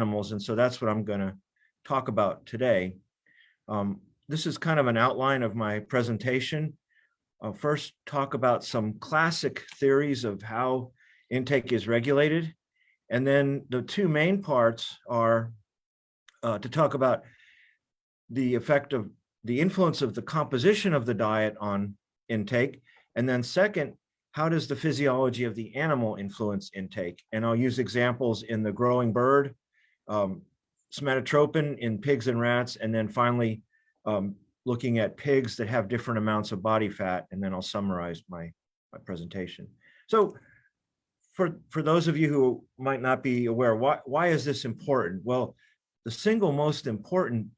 animals, and so that's what I'm going to talk about today. This is kind of an outline of my presentation. I'll first talk about some classic theories of how intake is regulated, and then the two main parts are to talk about the effect of the influence of the composition of the diet on intake, and then second, how does the physiology of the animal influence intake? And I'll use examples in the growing bird, somatotropin in pigs and rats, and then finally looking at pigs that have different amounts of body fat, and then I'll summarize my presentation. So for those of you who might not be aware, why is this important? Well, the single most important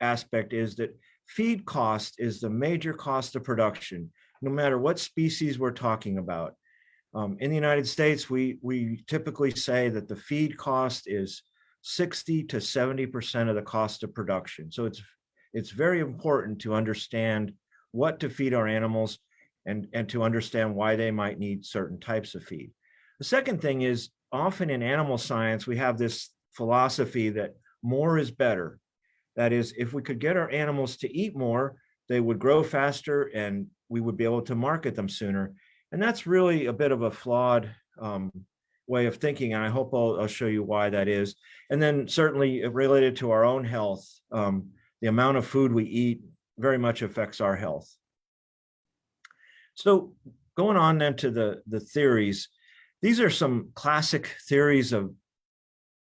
aspect is that feed cost is the major cost of production, no matter what species we're talking about. In the United States, we typically say that the feed cost is 60 to 70% of the cost of production. So it's very important to understand what to feed our animals and to understand why they might need certain types of feed. The second thing is, often in animal science, we have this philosophy that more is better. That is, if we could get our animals to eat more, they would grow faster and we would be able to market them sooner. And that's really a bit of a flawed way of thinking. And I hope I'll show you why that is. And then certainly related to our own health, the amount of food we eat very much affects our health. So going on then to the theories, these are some classic theories of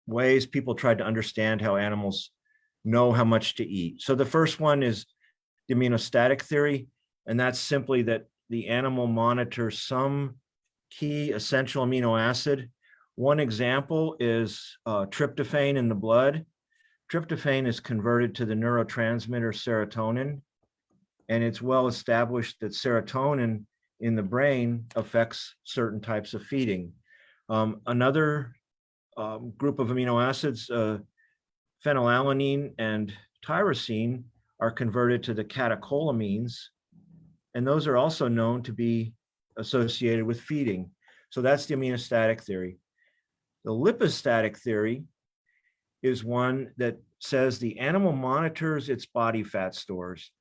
ways people tried to understand how animals know how much to eat. So the first one is the immunostatic theory, and that's simply that the animal monitors some key essential amino acid. One example is tryptophan in the blood. Tryptophan is converted to the neurotransmitter serotonin, and it's well established that serotonin in the brain affects certain types of feeding. Another group of amino acids, phenylalanine and tyrosine, are converted to the catecholamines, and those are also known to be associated with feeding. So that's the immunostatic theory. The lipostatic theory is one that says the animal monitors its body fat stores.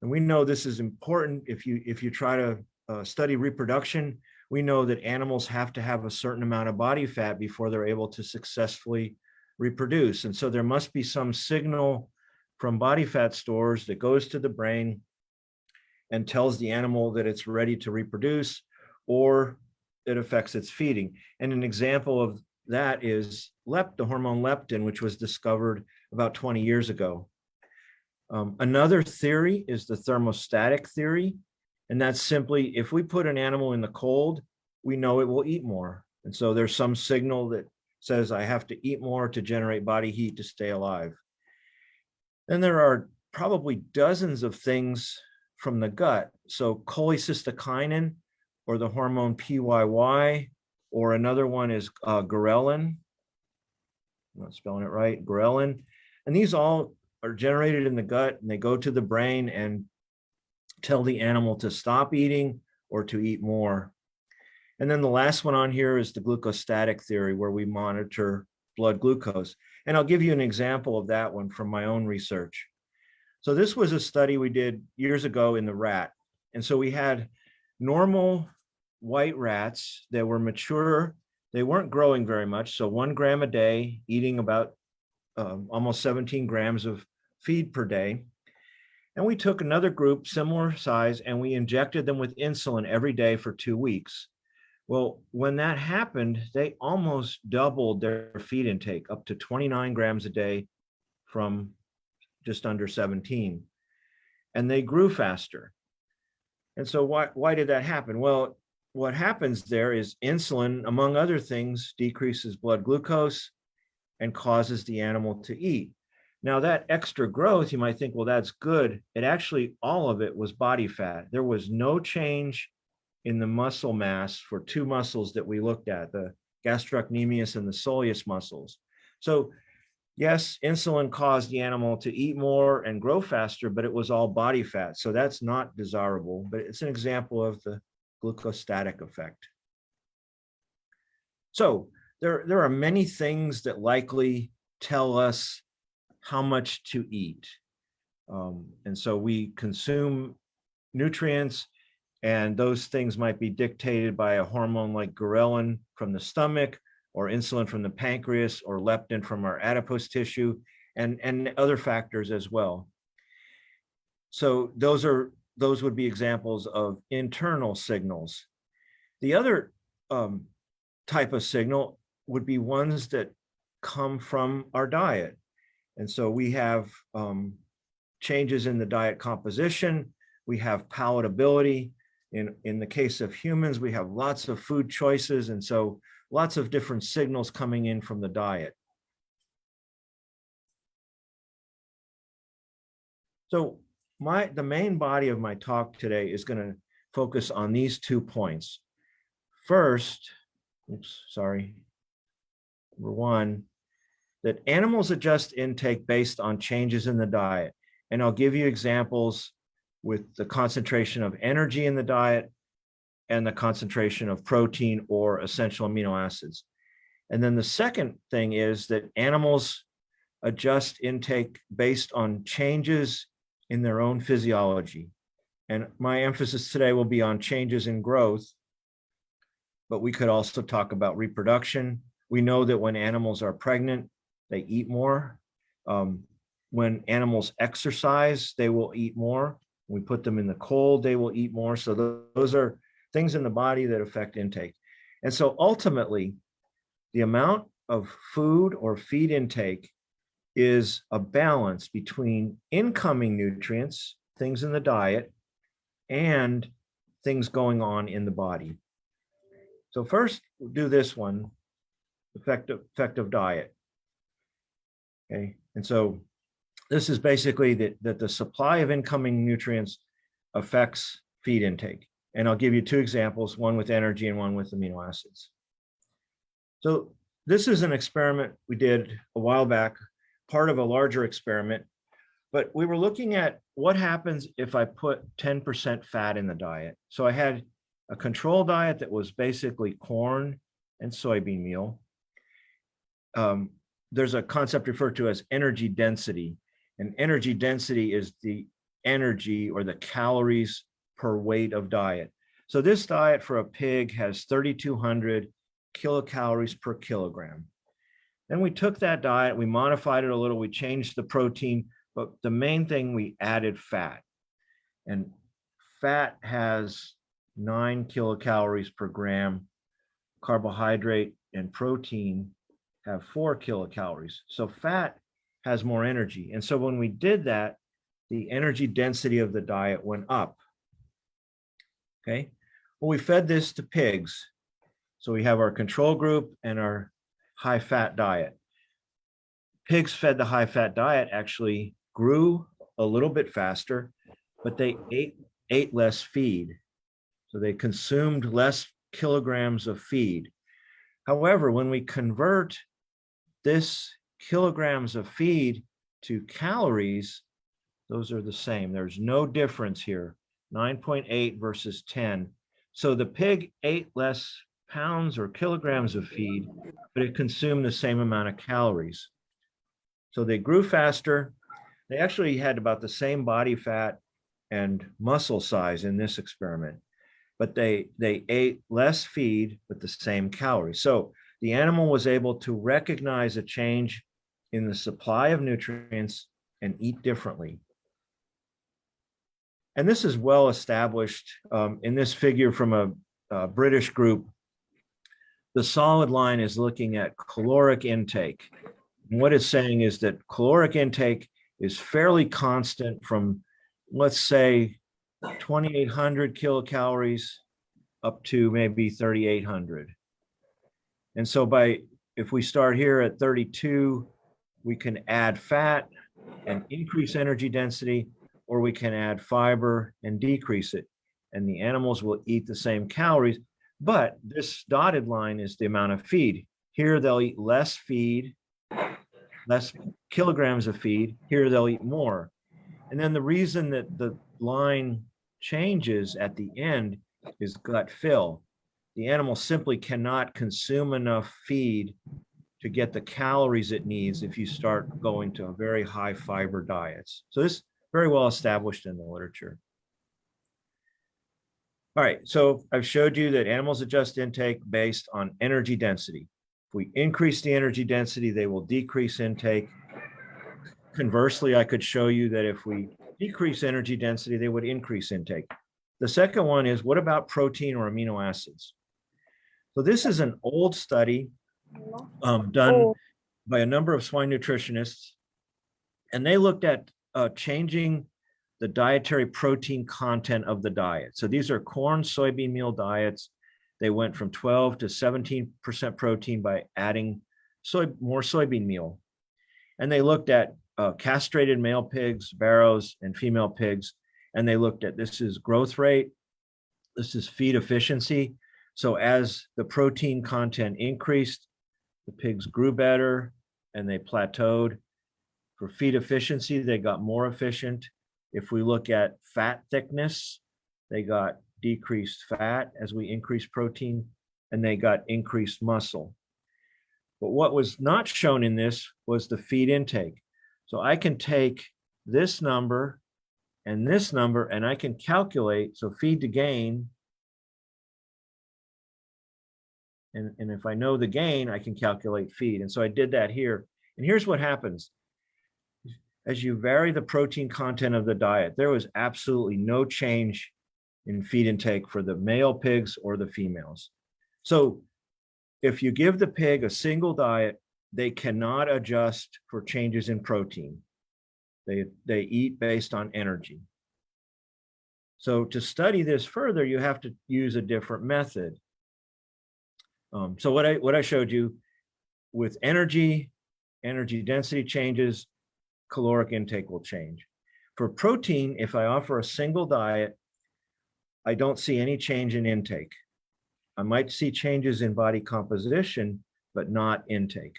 And we know this is important if you try to study reproduction. We know that animals have to have a certain amount of body fat before they're able to successfully reproduce. And so there must be some signal from body fat stores that goes to the brain and tells the animal that it's ready to reproduce, or it affects its feeding. And an example of that is the hormone leptin, which was discovered about 20 years ago. Another theory is the thermostatic theory. And that's simply, if we put an animal in the cold, we know it will eat more. And so there's some signal that says I have to eat more to generate body heat to stay alive. Then there are probably dozens of things from the gut. So cholecystokinin, or the hormone PYY, or another one is ghrelin. I'm not spelling it right, ghrelin. And these all are generated in the gut, and they go to the brain and tell the animal to stop eating or to eat more. And then the last one on here is the glucostatic theory, where we monitor blood glucose. And I'll give you an example of that one from my own research. So this was a study we did years ago in the rat. And so we had normal white rats that were mature. They weren't growing very much. So 1 gram a day, eating about almost 17 grams of feed per day. And we took another group, similar size, and we injected them with insulin every day for 2 weeks. Well, when that happened, they almost doubled their feed intake up to 29 grams a day from just under 17. And they grew faster. And so why did that happen? Well, what happens there is insulin, among other things, decreases blood glucose and causes the animal to eat. Now that extra growth, you might think, well, that's good. It actually, all of it was body fat. There was no change in the muscle mass for 2 muscles that we looked at, the gastrocnemius and the soleus muscles. So yes, insulin caused the animal to eat more and grow faster, but it was all body fat. So that's not desirable, but it's an example of the glucostatic effect. So there are many things that likely tell us how much to eat. And so we consume nutrients, and those things might be dictated by a hormone like ghrelin from the stomach, or insulin from the pancreas, or leptin from our adipose tissue, and other factors as well. So those would be examples of internal signals. The other type of signal would be ones that come from our diet. And so we have changes in the diet composition, we have palatability. In the case of humans, we have lots of food choices, and so lots of different signals coming in from the diet. So the main body of my talk today is going to focus on these 2 points. First, number 1, that animals adjust intake based on changes in the diet. And I'll give you examples with the concentration of energy in the diet and the concentration of protein or essential amino acids. And then the second thing is that animals adjust intake based on changes in their own physiology. And my emphasis today will be on changes in growth, but we could also talk about reproduction. We know that when animals are pregnant, they eat more. When animals exercise, they will eat more. We put them in the cold, they will eat more. So those are things in the body that affect intake. And so ultimately, the amount of food or feed intake is a balance between incoming nutrients, things in the diet, and things going on in the body. So first, we'll do this one, effect of diet. Okay, and so this is basically that the supply of incoming nutrients affects feed intake. And I'll give you 2 examples, one with energy and one with amino acids. So this is an experiment we did a while back, part of a larger experiment, but we were looking at what happens if I put 10% fat in the diet. So I had a control diet that was basically corn and soybean meal. There's a concept referred to as energy density, and energy density is the energy or the calories per weight of diet. So this diet for a pig has 3,200 kilocalories per kilogram. Then we took that diet, we modified it a little, we changed the protein, but the main thing, we added fat. And fat has 9 kilocalories per gram. Carbohydrate and protein have 4 kilocalories. So fat has more energy. And so when we did that, the energy density of the diet went up. Okay, well, we fed this to pigs. So we have our control group and our high fat diet. Pigs fed the high fat diet actually grew a little bit faster, but they ate less feed. So they consumed less kilograms of feed. However, when we convert this kilograms of feed to calories, those are the same. There's no difference here, 9.8 versus 10. So the pig ate less pounds or kilograms of feed, but it consumed the same amount of calories. So they grew faster. They actually had about the same body fat and muscle size in this experiment, but they ate less feed with the same calories. So the animal was able to recognize a change in the supply of nutrients and eat differently. And this is well established in this figure from a British group. The solid line is looking at caloric intake. And what it's saying is that caloric intake is fairly constant from, let's say, 2,800 kilocalories up to maybe 3,800. And so if we start here at 32, we can add fat and increase energy density, or we can add fiber and decrease it. And the animals will eat the same calories, but this dotted line is the amount of feed. Here they'll eat less feed, less kilograms of feed. Here they'll eat more. And then the reason that the line changes at the end is gut fill. The animal simply cannot consume enough feed to get the calories it needs if you start going to very high fiber diets. So this is very well established in the literature. All right, so I've showed you that animals adjust intake based on energy density. If we increase the energy density, they will decrease intake. Conversely, I could show you that if we decrease energy density, they would increase intake. The second one is, what about protein or amino acids? So this is an old study done by a number of swine nutritionists, and they looked at changing the dietary protein content of the diet. So these are corn, soybean meal diets. They went from 12 to 17% protein by adding more soybean meal. And they looked at castrated male pigs, barrows, and female pigs. And they looked at, this is growth rate, this is feed efficiency. So as the protein content increased, the pigs grew better and they plateaued. For feed efficiency, they got more efficient. If we look at fat thickness, they got decreased fat as we increased protein, and they got increased muscle. But what was not shown in this was the feed intake. So I can take this number, and I can calculate, so feed to gain. And if I know the gain, I can calculate feed. And so I did that here. And here's what happens. As you vary the protein content of the diet, there was absolutely no change in feed intake for the male pigs or the females. So if you give the pig a single diet, they cannot adjust for changes in protein. They eat based on energy. So to study this further, you have to use a different method. So what I showed you with energy density changes, caloric intake will change. For protein, if I offer a single diet, I don't see any change in intake. I might see changes in body composition, but not intake.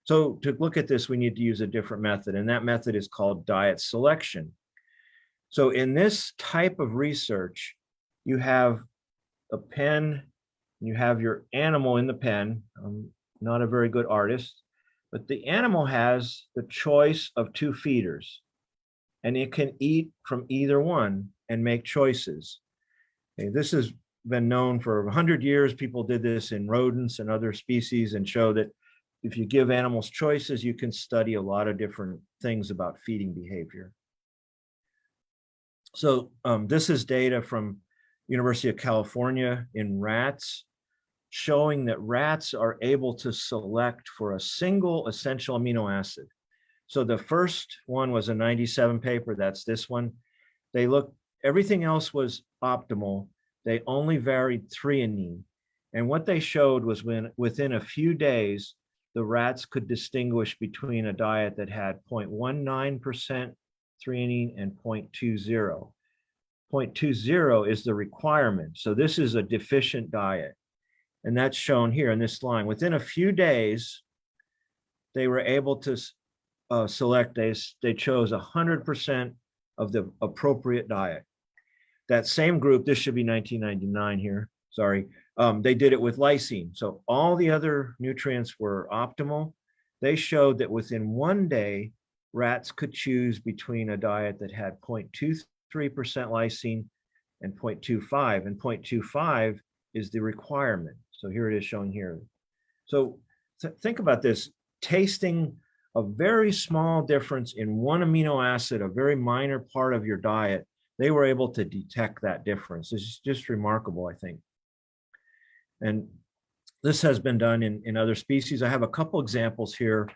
So to look at this, we need to use a different method, and that method is called diet selection. So in this type of research, you have a pen, you have your animal in the pen. I'm not a very good artist, but the animal has the choice of two feeders, and it can eat from either one and make choices. Okay, this has been known for 100 years. People did this in rodents and other species and show that if you give animals choices, you can study a lot of different things about feeding behavior. So this is data from University of California in rats, showing that rats are able to select for a single essential amino acid. So the first one was a 97 paper, that's this one. They looked, everything else was optimal. They only varied threonine. And what they showed was within a few days, the rats could distinguish between a diet that had 0.19% threonine and 0.20. 0.20 is the requirement. So this is a deficient diet. And that's shown here in this line. Within a few days, they were able to select, they chose 100% of the appropriate diet. That same group, this should be 1999 here, sorry. They did it with lysine. So all the other nutrients were optimal. They showed that within 1 day, rats could choose between a diet that had 0.23% lysine and 0.25, and 0.25 is the requirement. So here it is shown here. So think about this, tasting a very small difference in one amino acid, a very minor part of your diet, they were able to detect that difference. It's just remarkable, I think. And this has been done in other species. I have a couple examples here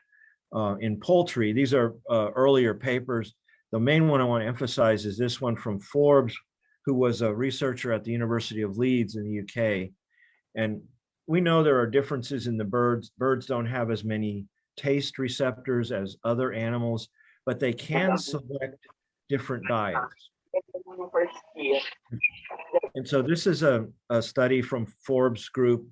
in poultry. These are earlier papers. The main one I want to emphasize is this one from Forbes, who was a researcher at the University of Leeds in the UK. And we know there are differences in the birds. Birds don't have as many taste receptors as other animals, but they can select different diets. And so this is a study from Forbes group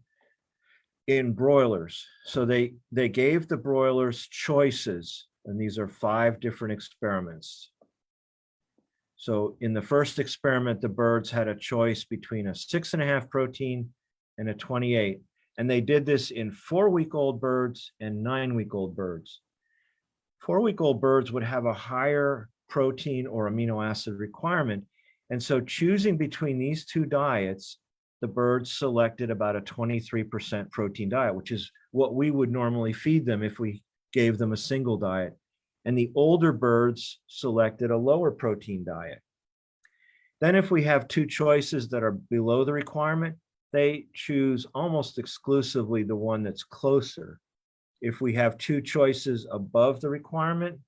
in broilers. So they gave the broilers choices, and these are 5 different experiments. So in the first experiment, the birds had a choice between a 6.5 protein and a 28. And they did this in 4-week-old birds and 9-week-old birds. 4-week-old birds would have a higher protein or amino acid requirement. And so choosing between these two diets, the birds selected about a 23% protein diet, which is what we would normally feed them if we gave them a single diet. And the older birds selected a lower protein diet. Then if we have two choices that are below the requirement, they choose almost exclusively the one that's closer. If we have two choices above the requirement,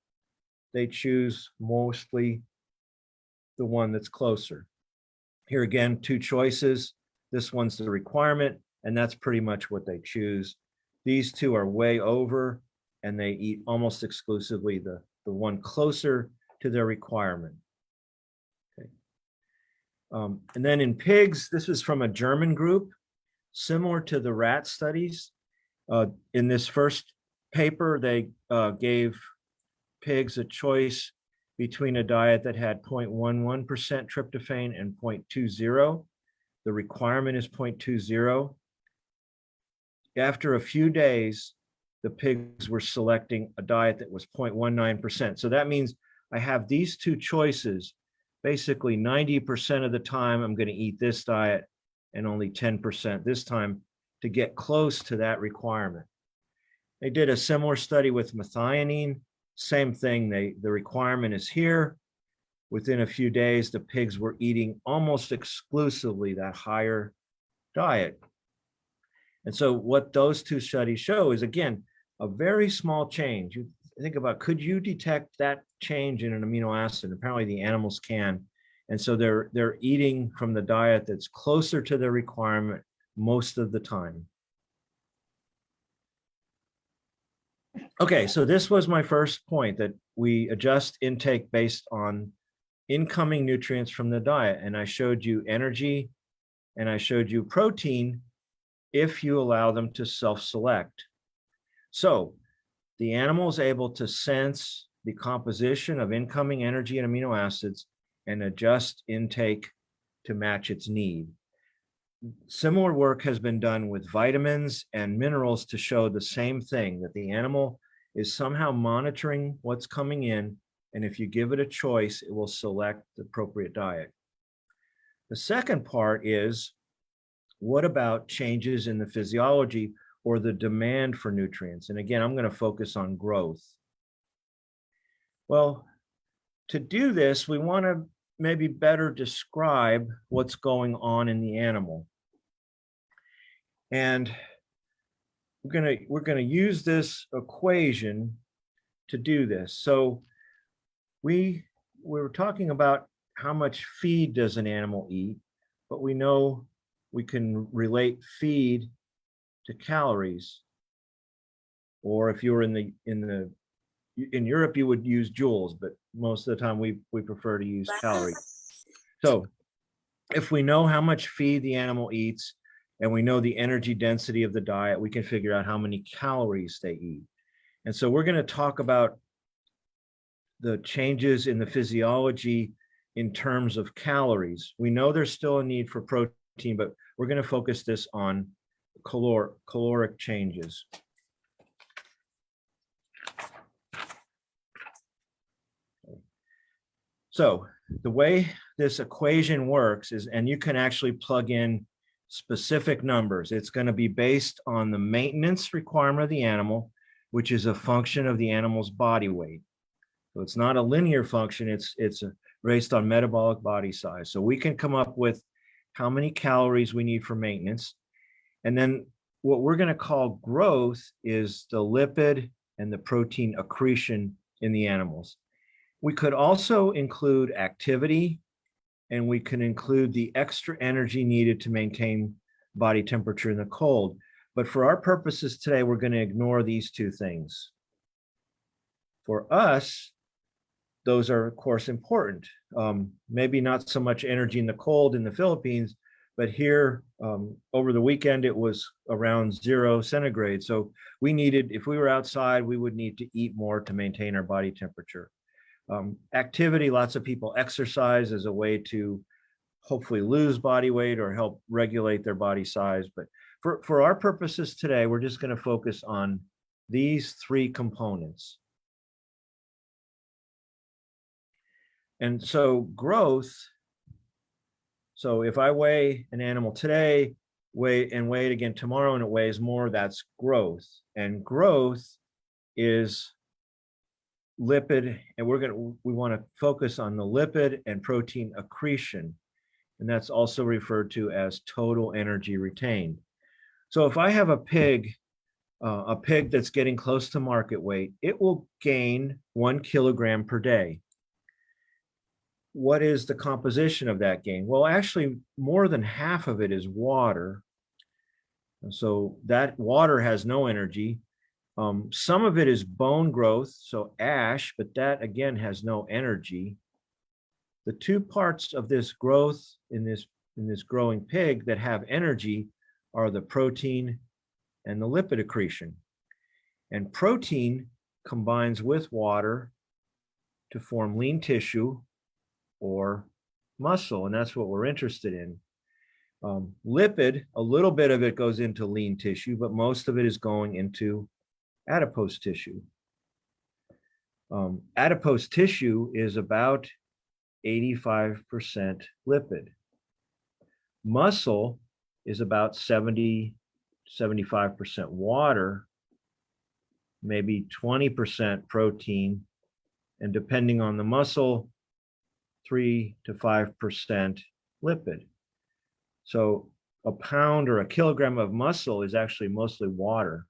they choose mostly the one that's closer. Here again, two choices. This one's the requirement, and that's pretty much what they choose. These two are way over, and they eat almost exclusively the one closer to their requirement. Okay. And then in pigs, this is from a German group, similar to the rat studies. In this first paper, they gave pigs a choice between a diet that had 0.11% tryptophan and 0.20. The requirement is 0.20. After a few days, the pigs were selecting a diet that was 0.19%. So that means I have these two choices. Basically 90% of the time I'm going to eat this diet and only 10% this time to get close to that requirement. They did a similar study with methionine. Same thing, the requirement is here. Within a few days, the pigs were eating almost exclusively that higher diet. And so what those two studies show is, again, a very small change. You think about, could you detect that change in an amino acid? Apparently the animals can. And so they're eating from the diet that's closer to their requirement most of the time. Okay, so this was my first point, that we adjust intake based on incoming nutrients from the diet. And I showed you energy and I showed you protein if you allow them to self-select. So the animal is able to sense the composition of incoming energy and amino acids and adjust intake to match its need. Similar work has been done with vitamins and minerals to show the same thing, that the animal is somehow monitoring what's coming in, and if you give it a choice, it will select the appropriate diet. The second part is, what about changes in the physiology or the demand for nutrients? And again, I'm going to focus on growth. Well, to do this, we want to maybe better describe what's going on in the animal. And we're gonna use this equation to do this. So we were talking about how much feed does an animal eat, but we know we can relate feed to calories. Or if you were in Europe, you would use joules, but most of the time we prefer to use calories. So if we know how much feed the animal eats, and we know the energy density of the diet, we can figure out how many calories they eat. And so we're going to talk about the changes in the physiology in terms of calories. We know there's still a need for protein, but we're going to focus this on caloric changes. So the way this equation works is, and you can actually plug in specific numbers. It's going to be based on the maintenance requirement of the animal, which is a function of the animal's body weight. So it's not a linear function, it's based on metabolic body size. So we can come up with how many calories we need for maintenance. And then what we're going to call growth is the lipid and the protein accretion in the animals. We could also include activity, and we can include the extra energy needed to maintain body temperature in the cold. But for our purposes today, we're going to ignore these two things. For us, those are, of course, important. Maybe not so much energy in the cold in the Philippines, but here over the weekend, it was around 0 centigrade. So we needed, if we were outside, we would need to eat more to maintain our body temperature. Activity, lots of people exercise as a way to hopefully lose body weight or help regulate their body size. But For our purposes today, we're just going to focus on these three components. And so growth, so if I weigh an animal today, weigh it again tomorrow and it weighs more, that's growth. And growth is lipid, and we want to focus on the lipid and protein accretion. And that's also referred to as total energy retained. So if I have a pig that's getting close to market weight, it will gain 1 kilogram per day. What is the composition of that gain? Well, actually, more than half of it is water. So that water has no energy. Some of it is bone growth, so ash, but that again has no energy. The two parts of this growth in this growing pig that have energy are the protein and the lipid accretion. And protein combines with water to form lean tissue or muscle, and that's what we're interested in. Lipid, a little bit of it goes into lean tissue, but most of it is going into adipose tissue. Adipose tissue is about 85% lipid. Muscle is about 70-75% water, maybe 20% protein, and depending on the muscle, 3 to 5% lipid. So a pound or a kilogram of muscle is actually mostly water.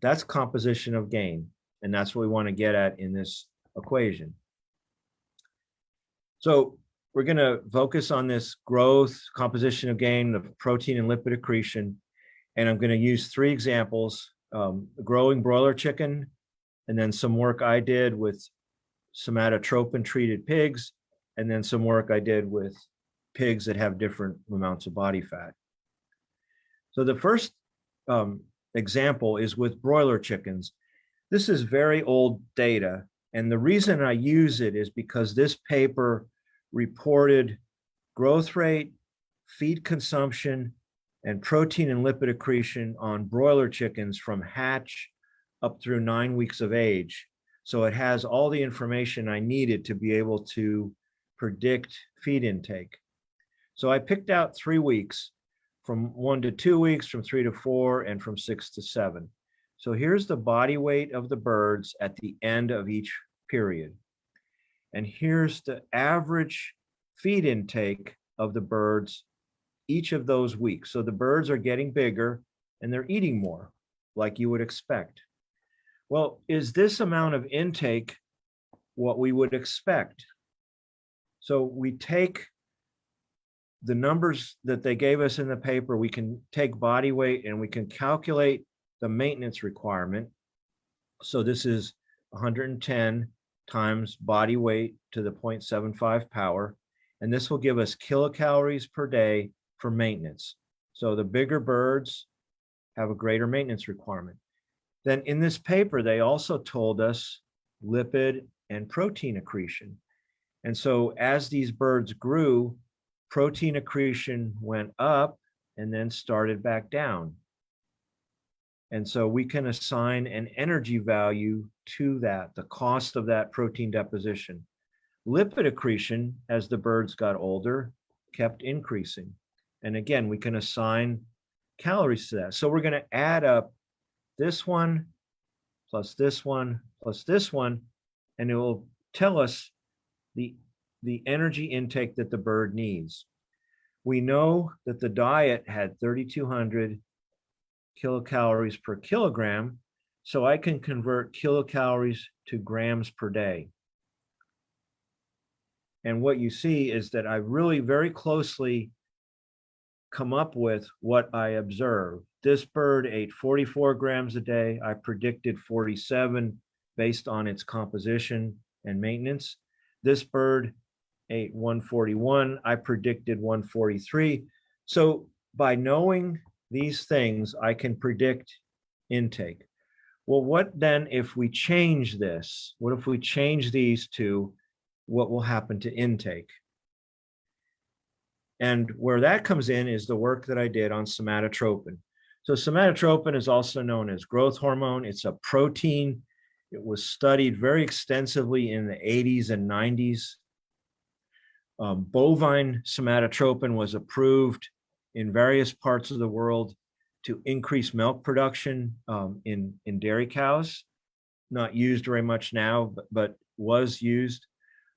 That's composition of gain, and that's what we want to get at in this equation. So we're going to focus on this growth, composition of gain, the protein and lipid accretion, and I'm going to use three examples, growing broiler chicken, and then some work I did with somatotropin-treated pigs, and then some work I did with pigs that have different amounts of body fat. So the first example is with broiler chickens. This is very old data, and the reason I use it is because this paper reported growth rate, feed consumption, and protein and lipid accretion on broiler chickens from hatch up through 9 weeks of age. So it has all the information I needed to be able to predict feed intake. So I picked out 3 weeks, from 1 to 2 weeks, from 3 to 4, and from 6 to 7. So here's the body weight of the birds at the end of each period. And here's the average feed intake of the birds each of those weeks. So the birds are getting bigger and they're eating more, like you would expect. Well, is this amount of intake what we would expect? So we take the numbers that they gave us in the paper, we can take body weight and we can calculate the maintenance requirement. So this is 110 times body weight to the 0.75 power. And this will give us kilocalories per day for maintenance. So the bigger birds have a greater maintenance requirement. Then in this paper, they also told us lipid and protein accretion. And so as these birds grew, protein accretion went up and then started back down. And so we can assign an energy value to that, the cost of that protein deposition. Lipid accretion, as the birds got older, kept increasing. And again, we can assign calories to that. So we're going to add up this one plus this one plus this one, and it will tell us the energy intake that the bird needs. We know that the diet had 3,200 kilocalories per kilogram, so I can convert kilocalories to grams per day. And what you see is that I really very closely come up with what I observed. This bird ate 44 grams a day. I predicted 47 based on its composition and maintenance. This bird ate 141. I predicted 143. So by knowing these things, I can predict intake. Well, what then if we change this? What if we change these to what will happen to intake? And where that comes in is the work that I did on somatotropin. So somatotropin is also known as growth hormone. It's a protein. It was studied very extensively in the 80s and 90s. Bovine somatotropin was approved in various parts of the world to increase milk production in dairy cows. Not used very much now, but was used.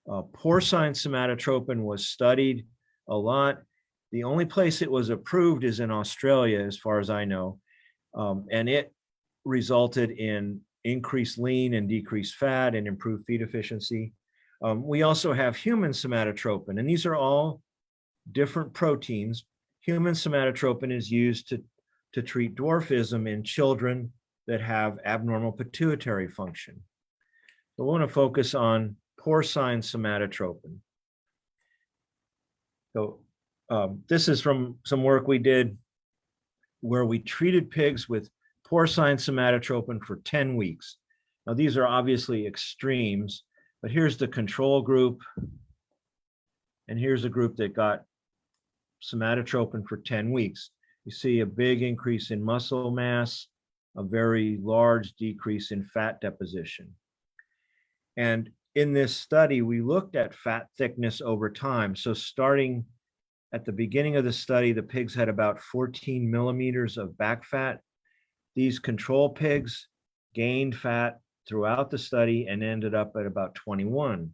Porcine somatotropin was studied a lot. The only place it was approved is in Australia, as far as I know, and it resulted in increased lean and decreased fat and improved feed efficiency. We also have human somatotropin, and these are all different proteins. Human somatotropin is used to treat dwarfism in children that have abnormal pituitary function. So I want to focus on porcine somatotropin. So this is from some work we did where we treated pigs with porcine somatotropin for 10 weeks. Now, these are obviously extremes, but here's the control group, and here's a group that got somatotropin for 10 weeks. You see a big increase in muscle mass, a very large decrease in fat deposition. And in this study, we looked at fat thickness over time. So starting at the beginning of the study, the pigs had about 14 millimeters of back fat. These control pigs gained fat throughout the study and ended up at about 21.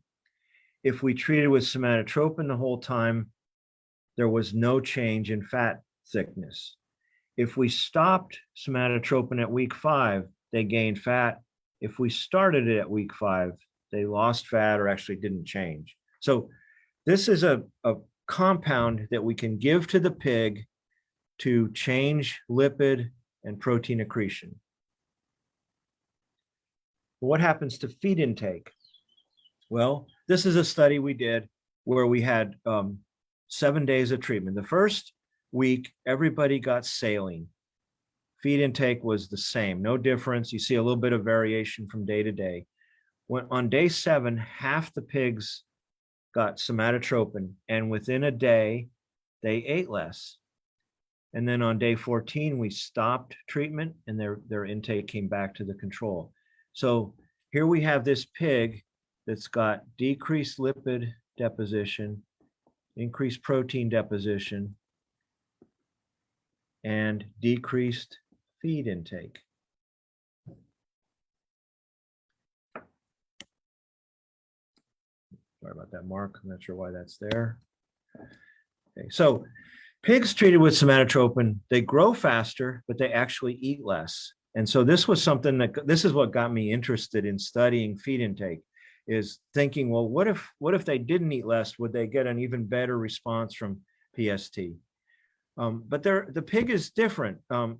If we treated with somatotropin the whole time, there was no change in fat thickness. If we stopped somatotropin at week 5, they gained fat. If we started it at week 5, they lost fat or actually didn't change. So this is a compound that we can give to the pig to change lipid and protein accretion. What happens to feed intake? Well, this is a study we did where we had 7 days of treatment. The first week, everybody got saline. Feed intake was the same, no difference. You see a little bit of variation from day to day. When on day 7, half the pigs got somatotropin, and within a day, they ate less. And then on day 14, we stopped treatment, and their intake came back to the control. So here we have this pig that's got decreased lipid deposition, increased protein deposition, and decreased feed intake. Sorry about that, Mark. I'm not sure why that's there. Okay, so pigs treated with somatotropin, they grow faster, but they actually eat less. And so this was something this is what got me interested in studying feed intake, is thinking, well, what if they didn't eat less? Would they get an even better response from PST? But the pig is different.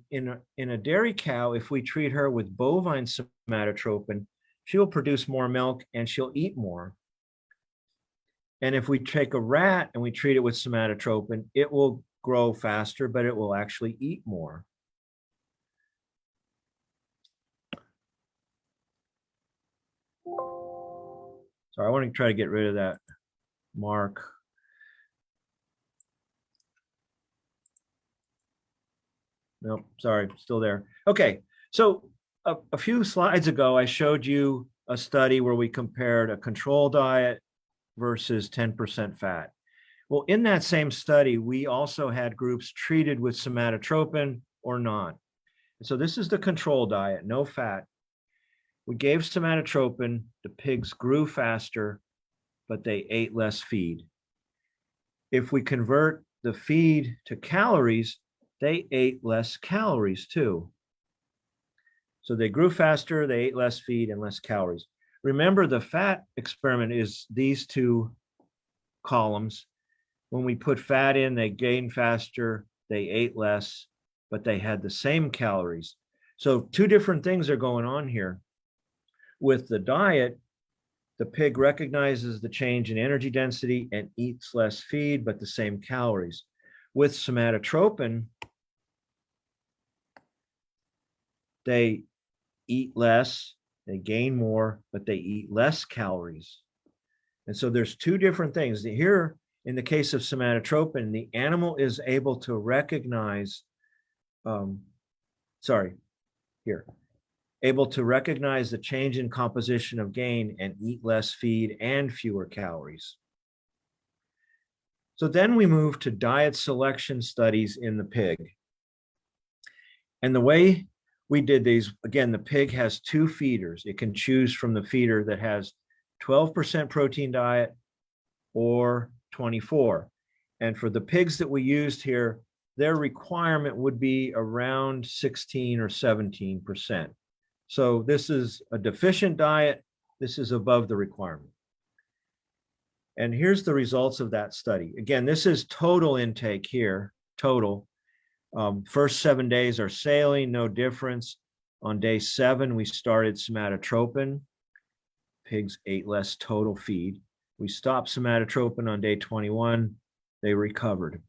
In a dairy cow, if we treat her with bovine somatotropin, she'll produce more milk and she'll eat more. And if we take a rat and we treat it with somatotropin, it will grow faster, but it will actually eat more. Sorry, I want to try to get rid of that mark. Nope, sorry, still there. Okay, so a few slides ago, I showed you a study where we compared a control diet versus 10% fat. Well, in that same study, we also had groups treated with somatotropin or not. So this is the control diet, no fat. We gave somatotropin, the pigs grew faster, but they ate less feed. If we convert the feed to calories, they ate less calories too. So they grew faster, they ate less feed and less calories. Remember, the fat experiment is these two columns. When we put fat in, they gained faster, they ate less, but they had the same calories. So two different things are going on here. With the diet, the pig recognizes the change in energy density and eats less feed, but the same calories. With somatotropin, they eat less, they gain more, but they eat less calories. And so there's two different things. Here in the case of somatotropin, the animal is able to recognize, able to recognize the change in composition of gain and eat less feed and fewer calories. So then we move to diet selection studies in the pig. And the way we did these, again, the pig has two feeders. It can choose from the feeder that has 12% protein diet or 24. And for the pigs that we used here, their requirement would be around 16 or 17%. So this is a deficient diet. This is above the requirement. And here's the results of that study. Again, this is total intake here, total. First 7 days are saline, no difference. On day 7, we started somatotropin. Pigs ate less total feed. We stopped somatotropin on day 21. They recovered.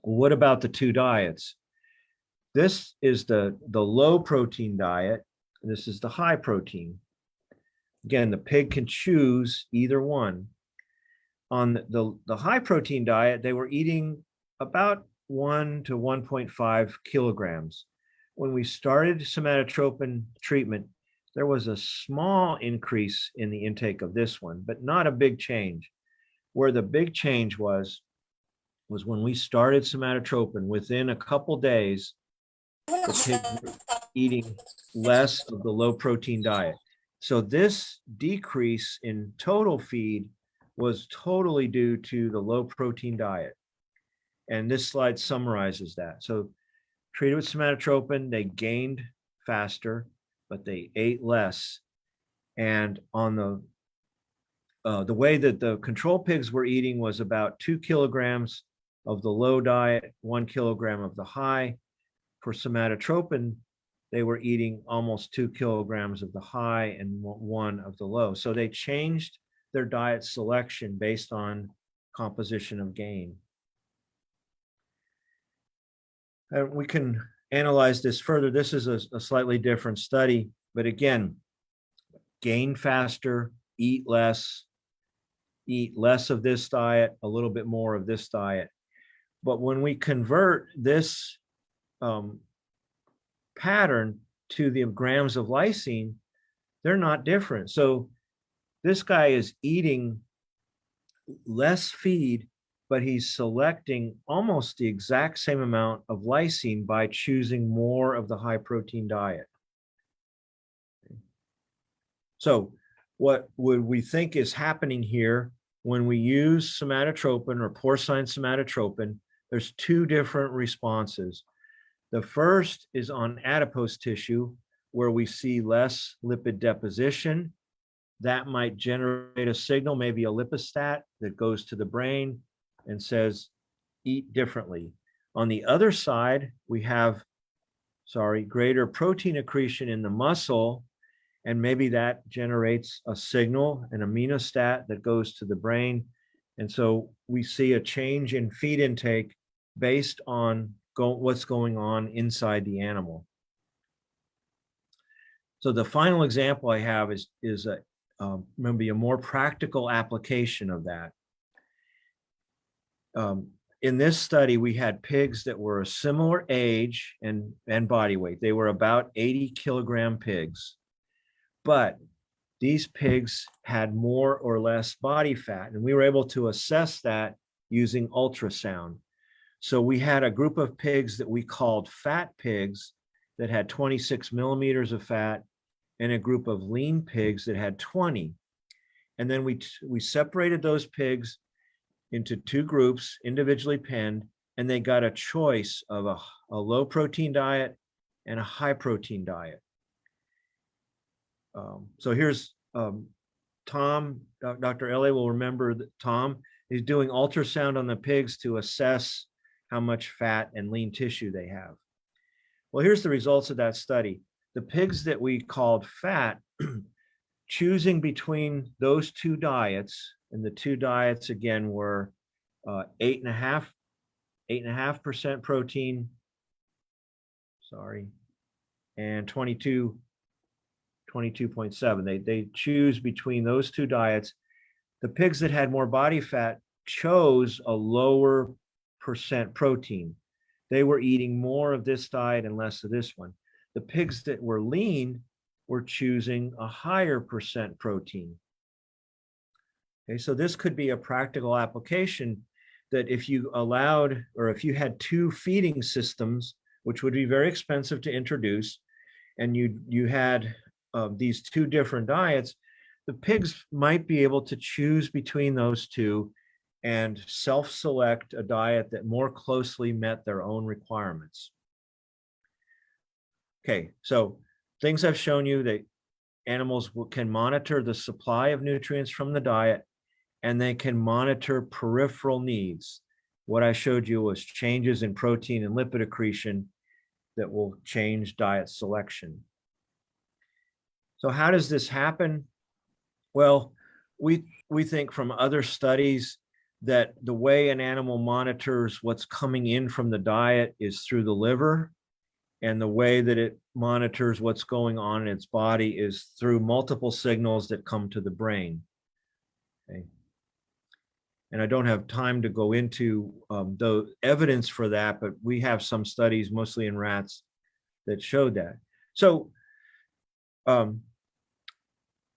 What about the two diets? This is the low protein diet. This is the high protein. Again, the pig can choose either one. On the high protein diet, they were eating about 1 to 1.5 kilograms. When we started somatotropin treatment, there was a small increase in the intake of this one, but not a big change. Where the big change was when we started somatotropin. Within a couple days, the pigs were eating less of the low protein diet. So this decrease in total feed was totally due to the low protein diet. And this slide summarizes that. So treated with somatotropin, they gained faster, but they ate less. And on the way that the control pigs were eating was about 2 kilograms of the low diet, 1 kilogram of the high. For somatotropin, they were eating almost 2 kilograms of the high and 1 of the low. So they changed their diet selection based on composition of gain. We can analyze this further. This is a slightly different study, but again, gain faster, eat less of this diet, a little bit more of this diet. But when we convert this pattern to the grams of lysine, they're not different. So this guy is eating less feed, but he's selecting almost the exact same amount of lysine by choosing more of the high protein diet. So what would we think is happening here when we use somatotropin or porcine somatotropin? There's two different responses. The first is on adipose tissue, where we see less lipid deposition. That might generate a signal, maybe a lipostat that goes to the brain and says, eat differently. On the other side, we have, greater protein accretion in the muscle, and maybe that generates a signal, an aminostat that goes to the brain. And so we see a change in feed intake based on what's going on inside the animal. So the final example I have is maybe a more practical application of that. In this study, we had pigs that were a similar age and body weight. They were about 80 kilogram pigs, but these pigs had more or less body fat, and we were able to assess that using ultrasound. So we had a group of pigs that we called fat pigs that had 26 millimeters of fat, and a group of lean pigs that had 20. And then we separated those pigs into two groups, individually penned, and they got a choice of a low protein diet and a high protein diet. So here's Tom, Dr. Elliott will remember that Tom is doing ultrasound on the pigs to assess how much fat and lean tissue they have. Well, here's the results of that study. The pigs that we called fat, choosing between those two diets, and the two diets again were 8.5% protein, and 22.7. They choose between those two diets. The pigs that had more body fat chose a lower percent protein. They were eating more of this diet and less of this one. The pigs that were lean were choosing a higher percent protein. Okay, so this could be a practical application that if you allowed, or if you had two feeding systems, which would be very expensive to introduce, and you had these two different diets, the pigs might be able to choose between those two and self-select a diet that more closely met their own requirements. Okay, so things I've shown you that animals can monitor the supply of nutrients from the diet, and they can monitor peripheral needs. What I showed you was changes in protein and lipid accretion that will change diet selection. So how does this happen? Well, we think from other studies that the way an animal monitors what's coming in from the diet is through the liver, and the way that it monitors what's going on in its body is through multiple signals that come to the brain. Okay. And I don't have time to go into the evidence for that, but we have some studies, mostly in rats, that showed that. So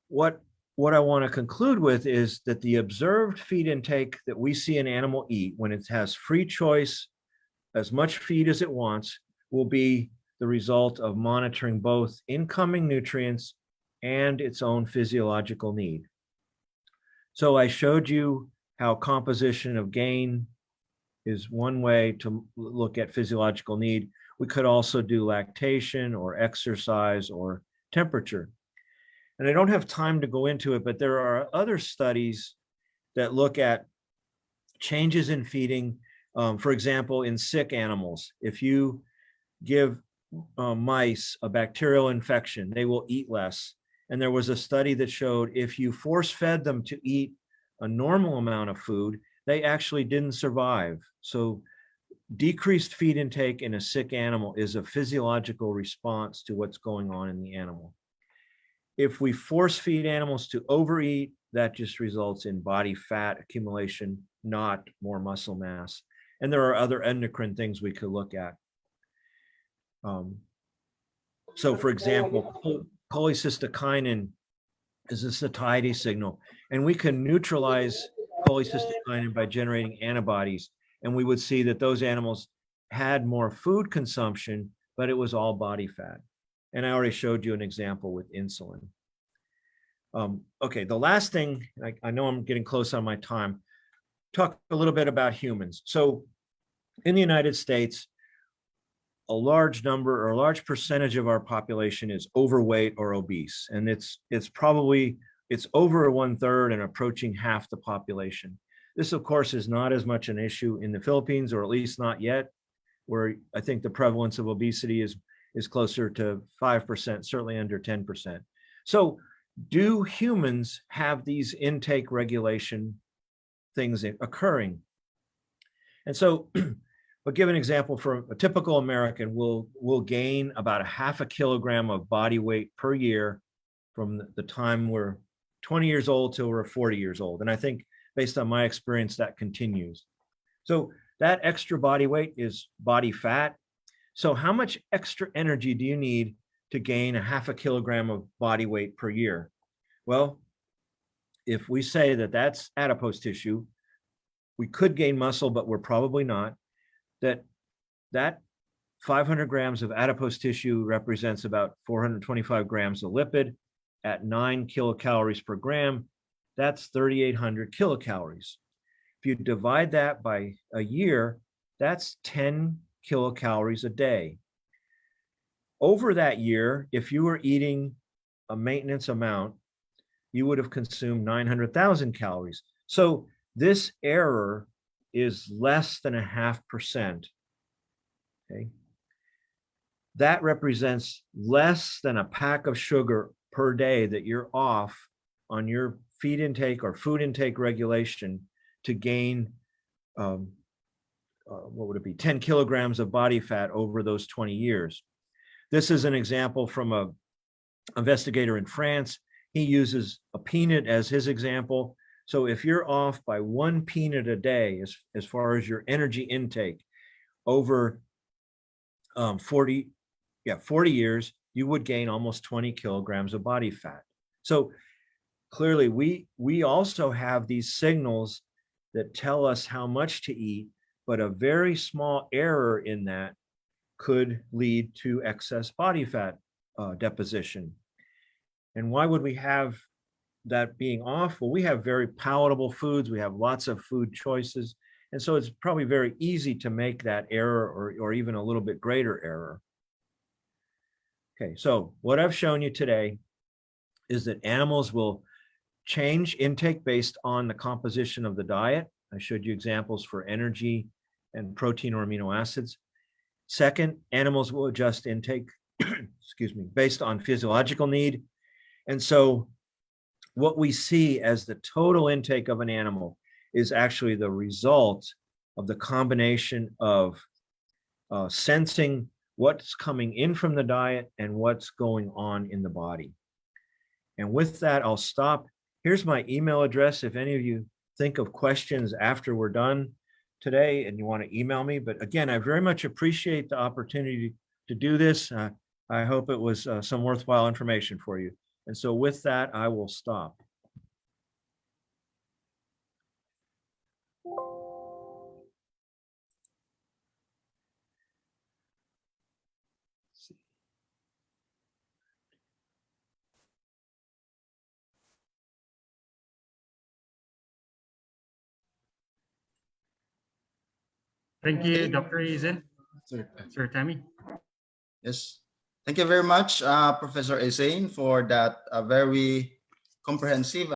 what I want to conclude with is that the observed feed intake that we see an animal eat when it has free choice, as much feed as it wants, will be the result of monitoring both incoming nutrients and its own physiological need. So I showed you how composition of gain is one way to look at physiological need. We could also do lactation or exercise or temperature. And I don't have time to go into it, but there are other studies that look at changes in feeding. For example, in sick animals, if you give mice a bacterial infection, they will eat less. And there was a study that showed if you force fed them to eat a normal amount of food, they actually didn't survive. So decreased feed intake in a sick animal is a physiological response to what's going on in the animal. If we force feed animals to overeat, that just results in body fat accumulation, not more muscle mass. And there are other endocrine things we could look at. So for example, cholecystokinin is a satiety signal, and we can neutralize cholecystokinin by generating antibodies. And we would see that those animals had more food consumption, but it was all body fat. And I already showed you an example with insulin. Okay, the last thing, I know I'm getting close on my time, talk a little bit about humans. So in the United States, a large number or a large percentage of our population is overweight or obese. And it's over 1/3 and approaching half the population. This, of course, is not as much an issue in the Philippines, or at least not yet, where I think the prevalence of obesity is closer to 5%, certainly under 10%. So do humans have these intake regulation things occurring? And so I'll give an example. For a typical American, will gain about a 0.5 kilogram of body weight per year from the time we're 20 years old till we're 40 years old. And I think based on my experience, that continues. So that extra body weight is body fat. So how much extra energy do you need to gain a 0.5 kilogram of body weight per year? Well, if we say that that's adipose tissue, we could gain muscle, but we're probably not. That 500 grams of adipose tissue represents about 425 grams of lipid at 9 kilocalories per gram. That's 3,800 kilocalories. If you divide that by a year, that's 10 kilocalories a day. Over that year, if you were eating a maintenance amount, you would have consumed 900,000 calories. So this error is less than 0.5%. Okay. That represents less than a pack of sugar per day that you're off on your feed intake or food intake regulation to gain, what would it be, 10 kilograms of body fat over those 20 years. This is an example from an investigator in France. He uses a peanut as his example. So if you're off by 1 peanut a day, as far as your energy intake over 40 years, you would gain almost 20 kilograms of body fat. So clearly we also have these signals that tell us how much to eat, but a very small error in that could lead to excess body fat deposition. And why would we have that being off? Well, we have very palatable foods. We have lots of food choices. And so it's probably very easy to make that error or even a little bit greater error. Okay, so what I've shown you today is that animals will change intake based on the composition of the diet. I showed you examples for energy and protein or amino acids. Second, animals will adjust intake, excuse me, based on physiological need. And so what we see as the total intake of an animal is actually the result of the combination of sensing what's coming in from the diet and what's going on in the body. And with that, I'll stop. Here's my email address. If any of you think of questions after we're done today and you want to email me. But again, I very much appreciate the opportunity to do this. I hope it was some worthwhile information for you. And so with that, I will stop. Thank you, Dr. Eisen. Sir Tammy. Yes. Thank you very much, Professor Eisen, for that very comprehensive